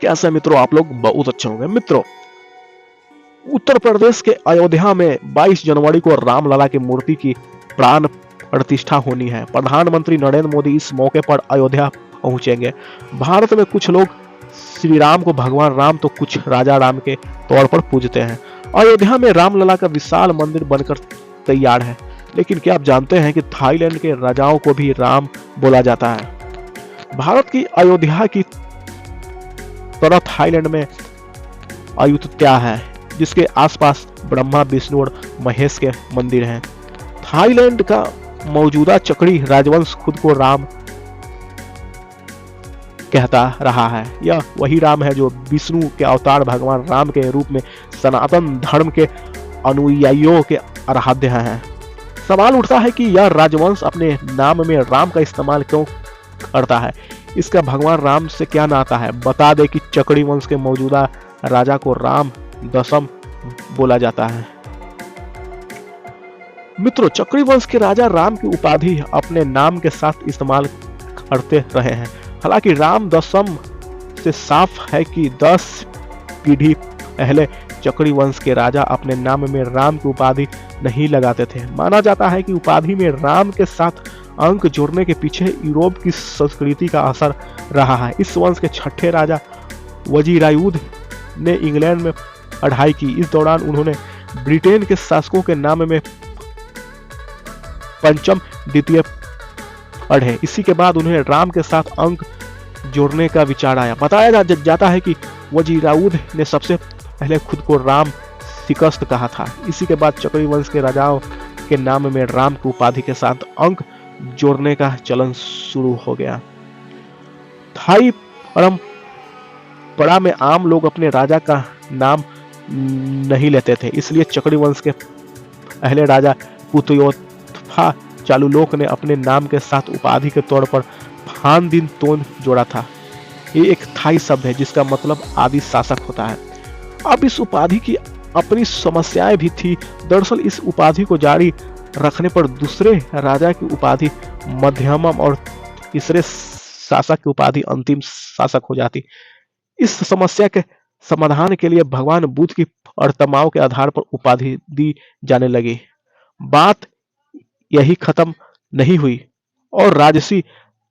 कैसे मित्रों आप लोग? बहुत अच्छे होंगे मित्रों। उत्तर प्रदेश के अयोध्या में 22 जनवरी को रामलला की मूर्ति की प्राण प्रतिष्ठा होनी है। प्रधानमंत्री नरेंद्र मोदी इस मौके पर अयोध्या पहुंचेंगे। भारत में कुछ लोग श्री राम को भगवान राम तो कुछ राजा राम के तौर पर पूजते हैं। अयोध्या में रामलला का विशाल मंदिर बनकर तैयार है। लेकिन क्या आप जानते हैं कि थाईलैंड के राजाओं को भी राम बोला जाता है? भारत की अयोध्या की तरह थाईलैंड में अयुत्या है, जिसके आसपास ब्रह्मा, विष्णु और महेश के मंदिर हैं। थाईलैंड का मौजूदा चकड़ी राजवंश खुद को राम कहता रहा है। यह वही राम है जो विष्णु के अवतार भगवान राम के रूप में सनातन धर्म के अनुयायियों के आराध्य हैं। सवाल उठता है कि यह राजवंश अपने नाम में राम का इस्तेमाल क्यों करता है? इसका भगवान राम से क्या नाता है? बता दे कि चकड़ी वंश के मौजूदा राजा को राम दशम बोला जाता है। मित्रों, चक्री वंश के राजा राम की उपाधि अपने नाम के साथ इस्तेमाल करते रहे हैं। हालांकि राम दशम से साफ है कि 10 पीढ़ी पहले चक्री वंश के राजा अपने नाम में राम की उपाधि नहीं लगाते थे। माना जाता है कि उपाधि में राम के साथ अंक जोड़ने के पीछे यूरोप की संस्कृति का असर रहा है। इस वंश के छठे राजा वजीरायुध ने इंग्लैंड में पढ़ाई की। इस दौरान उन्होंने ब्रिटेन के शासकों के नाम में पंचम द्वितीय पढ़े। इसी के बाद उन्हें राम के साथ अंक जोड़ने का विचार आया। बताया जाता है कि वजीरायुध ने सबसे पहले खुद को राम सिकस्त कहा था। इसी के बाद चक्री वंश के राजाओं के नाम में राम की उपाधि के साथ अंक जोड़ने का चलन शुरू हो गया। थाई परंपरा में आम लोग अपने राजा का नाम नहीं लेते थे, इसलिए चक्री वंश के पहले राजा पुतयोत्फा चालुलोक ने अपने नाम के साथ उपाधि के तौर पर फान दिन तोन जोड़ा था। ये एक थाई शब्द है जिसका मतलब आदि शासक होता है। अब इस उपाधि की अपनी समस्याएं भी थी। दरअसल इस उपाधि को जारी रखने पर दूसरे राजा की उपाधि मध्यमम और तीसरे शासक की उपाधि अंतिम शासक हो जाती। इस समस्या के समाधान के लिए भगवान बुद्ध की प्रतिमाओं के आधार पर उपाधि दी जाने लगी। बात यही खत्म नहीं हुई और राजसी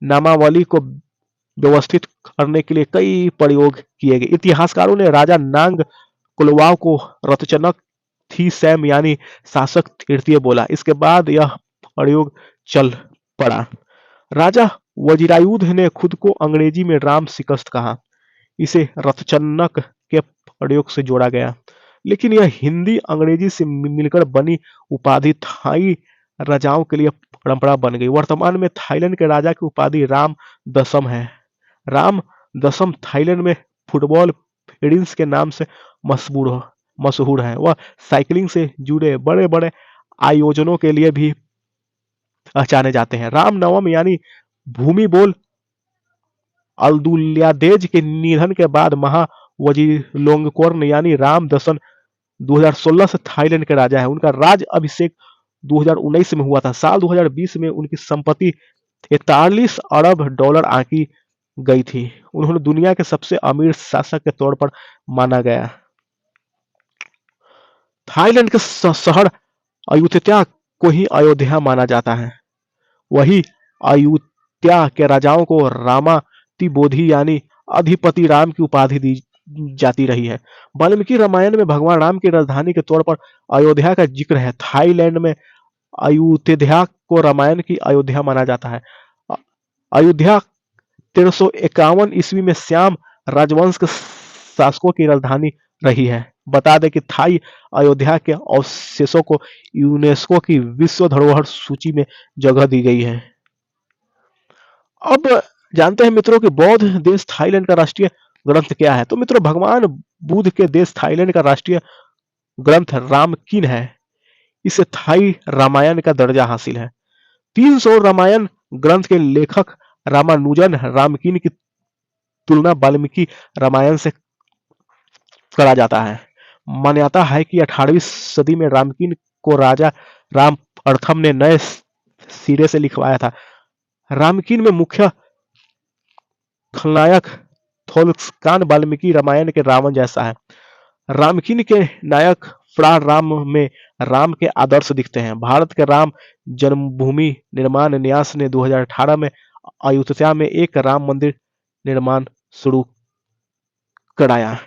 नामावली को व्यवस्थित करने के लिए कई प्रयोग किए गए। इतिहासकारों ने राजा नांग कुलवाव को रतचनक थी सैम यानी शासक तृतीय बोला। इसके बाद यह प्रयोग चल पड़ा। राजा वजीरायुध ने खुद को अंग्रेजी में राम सिकस्त कहा। इसे रथचन्नक के प्रयोग से जोड़ा गया, लेकिन यह हिंदी अंग्रेजी से मिलकर बनी उपाधि थाई राजाओं के लिए परंपरा बन गई। वर्तमान में थाईलैंड के राजा की उपाधि राम दशम है। राम दशम थाईलैंड में फुटबॉल प्रिंस के नाम से मशहूर है। वह साइकिलिंग से जुड़े बड़े बड़े आयोजनों के लिए भी पहचाने जाते हैं। राम नवम यानी भूमि बोल अब्दुल्लादेज के निधन के बाद महावजीरोंगकोर्न यानी राम दशन 2016 से थाईलैंड के राजा है। उनका राज अभिषेक 2019 में हुआ था। साल 2020 में उनकी संपत्ति 43 अरब डॉलर आंकी गई थी। उन्होंने दुनिया के सबसे अमीर शासक के तौर पर माना गया। थाईलैंड के शहर अयुत्या को ही अयोध्या माना जाता है। वही अयुत्या के राजाओं को रामातिबोधि यानी अधिपति राम की उपाधि दी जाती रही है। वाल्मीकि रामायण में भगवान राम की राजधानी के तौर पर अयोध्या का जिक्र है। थाईलैंड में अयुत्या को रामायण की अयोध्या माना जाता है। अयोध्या 1351 ईस्वी में श्याम राजवंश के शासकों की राजधानी रही है। बता दें कि थाई अयोध्या के अवशेषों को यूनेस्को की विश्व धरोहर सूची में जगह दी गई है। अब जानते हैं मित्रों कि बौद्ध देश थाईलैंड का राष्ट्रीय ग्रंथ क्या है। तो मित्रों, भगवान बुद्ध के देश थाईलैंड का राष्ट्रीय ग्रंथ रामकीन है। इसे थाई रामायण का दर्जा हासिल है। 300 रामायण ग्रंथ के लेखक रामानुजन रामकीन की तुलना वाल्मीकि रामायण से करा जाता है। मान्यता है कि 18वीं सदी में रामकीन को राजा राम प्रथम ने नए सिरे से लिखवाया था। रामकीन में मुख्य खलनायक थोल्स्कान वाल्मीकि रामायण के रावण जैसा है। रामकिन के नायक प्राण राम में राम के आदर्श दिखते हैं। भारत के राम जन्मभूमि निर्माण न्यास ने 2018 में अयोध्या में एक राम मंदिर निर्माण शुरू कराया।